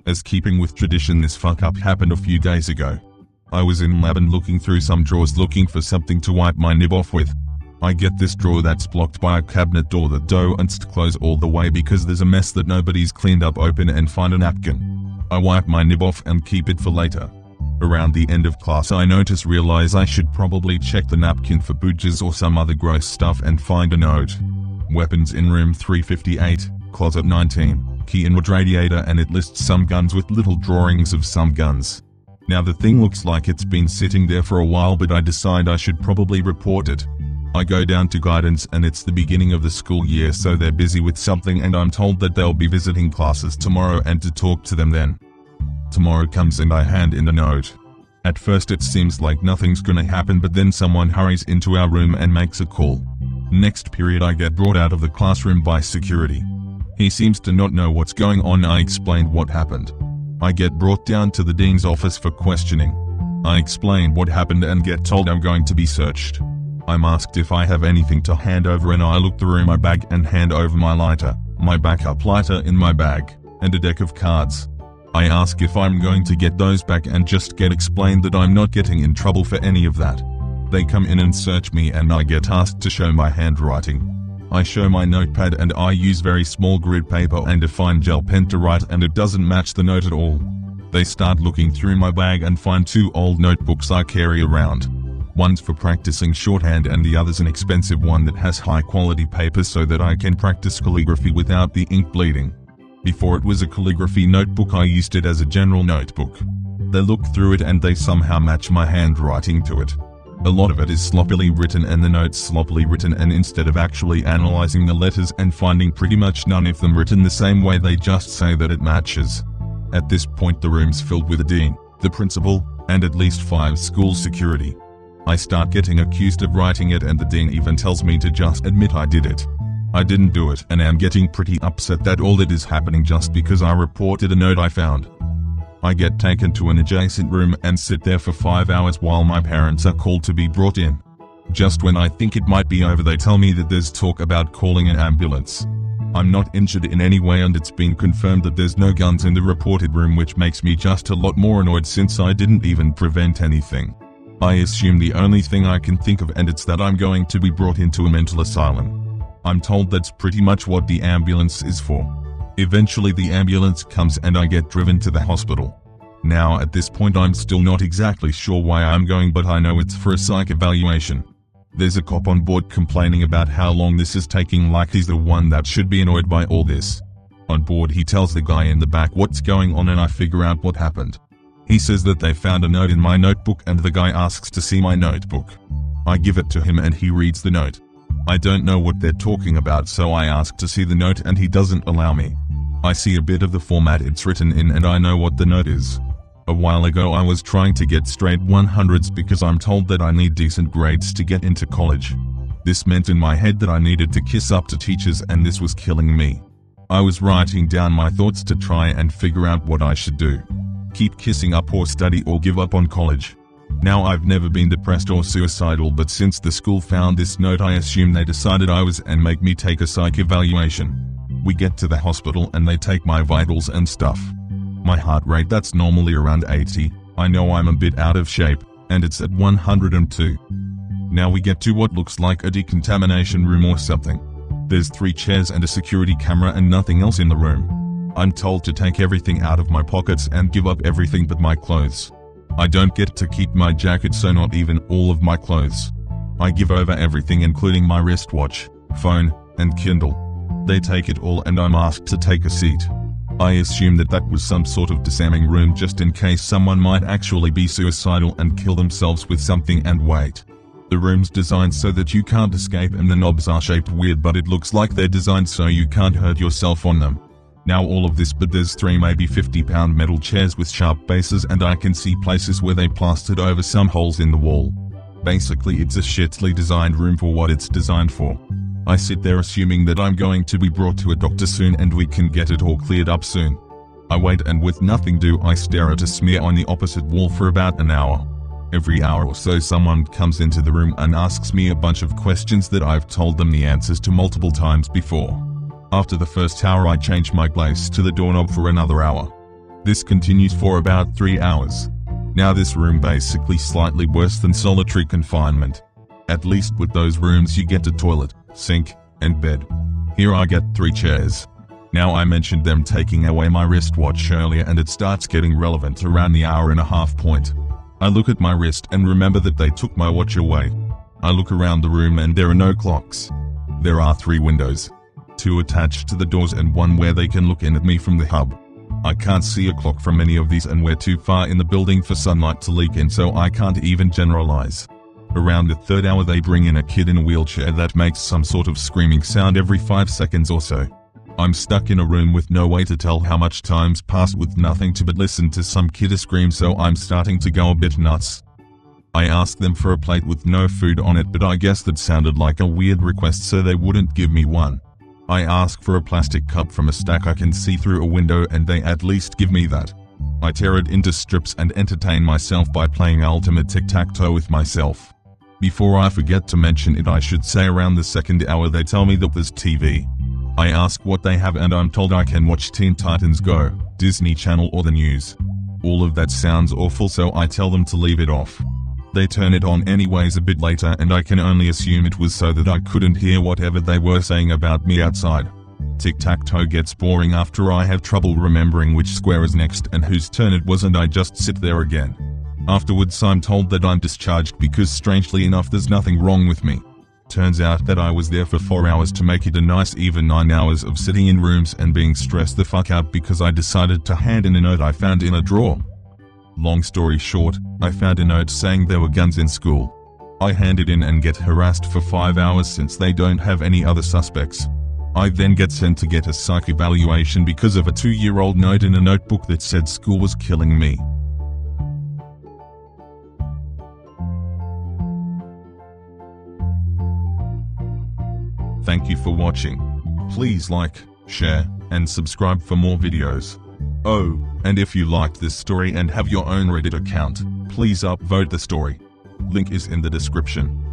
As keeping with tradition, this fuck up happened a few days ago. I was in lab and looking through some drawers looking for something to wipe my nib off with. I get this drawer that's blocked by a cabinet door that don't close all the way because there's a mess that nobody's cleaned up, open and find a napkin. I wipe my nib off and keep it for later. Around the end of class I realize I should probably check the napkin for booges or some other gross stuff and find a note. Weapons in room 358, closet 19, key in wood radiator, and it lists some guns with little drawings of some guns. Now the thing looks like it's been sitting there for a while, but I decide I should probably report it. I go down to guidance and it's the beginning of the school year, so they're busy with something and I'm told that they'll be visiting classes tomorrow and to talk to them then. Tomorrow comes and I hand in the note. At first it seems like nothing's gonna happen, but then someone hurries into our room and makes a call. Next period I get brought out of the classroom by security. He seems to not know what's going on. I explained what happened. I get brought down to the dean's office for questioning. I explain what happened and get told I'm going to be searched. I'm asked if I have anything to hand over and I look through my bag and hand over my lighter, my backup lighter in my bag, and a deck of cards. I ask if I'm going to get those back and just get explained that I'm not getting in trouble for any of that. They come in and search me and I get asked to show my handwriting. I show my notepad and I use very small grid paper and a fine gel pen to write, and it doesn't match the note at all. They start looking through my bag and find 2 old notebooks I carry around. One's for practicing shorthand and the other's an expensive one that has high quality paper so that I can practice calligraphy without the ink bleeding. Before it was a calligraphy notebook, I used it as a general notebook. They look through it and they somehow match my handwriting to it. A lot of it is sloppily written and the notes sloppily written, and instead of actually analyzing the letters and finding pretty much none of them written the same way, they just say that it matches. At this point the room's filled with the dean, the principal, and at least 5 school security. I start getting accused of writing it and the dean even tells me to just admit I did it. I didn't do it and am getting pretty upset that all it is happening just because I reported a note I found. I get taken to an adjacent room and sit there for 5 hours while my parents are called to be brought in. Just when I think it might be over, they tell me that there's talk about calling an ambulance. I'm not injured in any way and it's been confirmed that there's no guns in the reported room, which makes me just a lot more annoyed since I didn't even prevent anything. I assume the only thing I can think of, and it's that I'm going to be brought into a mental asylum. I'm told that's pretty much what the ambulance is for. Eventually the ambulance comes and I get driven to the hospital. Now at this point I'm still not exactly sure why I'm going, but I know it's for a psych evaluation. There's a cop on board complaining about how long this is taking, like he's the one that should be annoyed by all this. On board he tells the guy in the back what's going on and I figure out what happened. He says that they found a note in my notebook and the guy asks to see my notebook. I give it to him and he reads the note. I don't know what they're talking about, so I ask to see the note and he doesn't allow me. I see a bit of the format it's written in and I know what the note is. A while ago I was trying to get straight 100s because I'm told that I need decent grades to get into college. This meant in my head that I needed to kiss up to teachers, and this was killing me. I was writing down my thoughts to try and figure out what I should do. Keep kissing up or study or give up on college. Now I've never been depressed or suicidal, but since the school found this note I assume they decided I was and make me take a psych evaluation. We get to the hospital and they take my vitals and stuff. My heart rate, that's normally around 80, I know I'm a bit out of shape, and it's at 102. Now we get to what looks like a decontamination room or something. There's 3 chairs and a security camera and nothing else in the room. I'm told to take everything out of my pockets and give up everything but my clothes. I don't get to keep my jacket, so not even all of my clothes. I give over everything including my wristwatch, phone, and Kindle. They take it all and I'm asked to take a seat. I assume that was some sort of disarming room just in case someone might actually be suicidal and kill themselves with something and wait. The room's designed so that you can't escape and the knobs are shaped weird, but it looks like they're designed so you can't hurt yourself on them. Now all of this, but there's 3 maybe 50-pound metal chairs with sharp bases and I can see places where they plastered over some holes in the wall. Basically it's a shittily designed room for what it's designed for. I sit there assuming that I'm going to be brought to a doctor soon and we can get it all cleared up soon. I wait and with nothing do I stare at a smear on the opposite wall for about an hour. Every hour or so someone comes into the room and asks me a bunch of questions that I've told them the answers to multiple times before. After the first hour I change my place to the doorknob for another hour. This continues for about 3 hours. Now this room basically slightly worse than solitary confinement. At least with those rooms you get a toilet, sink, and bed. Here I get 3 chairs. Now I mentioned them taking away my wristwatch earlier and it starts getting relevant around the hour and a half point. I look at my wrist and remember that they took my watch away. I look around the room and there are no clocks. There are 3 windows. 2 attached to the doors and 1 where they can look in at me from the hub. I can't see a clock from any of these and we're too far in the building for sunlight to leak in, so I can't even generalize. Around the 3rd hour they bring in a kid in a wheelchair that makes some sort of screaming sound every 5 seconds or so. I'm stuck in a room with no way to tell how much time's passed with nothing to but listen to some kid scream, so I'm starting to go a bit nuts. I asked them for a plate with no food on it, but I guess that sounded like a weird request, so they wouldn't give me one. I ask for a plastic cup from a stack I can see through a window and they at least give me that. I tear it into strips and entertain myself by playing ultimate tic-tac-toe with myself. Before I forget to mention it, I should say around the 2nd hour they tell me that there's TV. I ask what they have and I'm told I can watch Teen Titans Go, Disney Channel or the news. All of that sounds awful, so I tell them to leave it off. They turn it on anyways a bit later and I can only assume it was so that I couldn't hear whatever they were saying about me outside. Tic-tac-toe gets boring after I have trouble remembering which square is next and whose turn it was, and I just sit there again. Afterwards I'm told that I'm discharged because strangely enough there's nothing wrong with me. Turns out that I was there for 4 hours to make it a nice even 9 hours of sitting in rooms and being stressed the fuck out because I decided to hand in a note I found in a drawer. Long story short, I found a note saying there were guns in school. I hand it in and get harassed for 5 hours since they don't have any other suspects. I then get sent to get a psych evaluation because of a 2-year-old note in a notebook that said school was killing me. Thank you for watching. Please like, share, and subscribe for more videos. Oh, and if you liked this story and have your own Reddit account, please upvote the story. Link is in the description.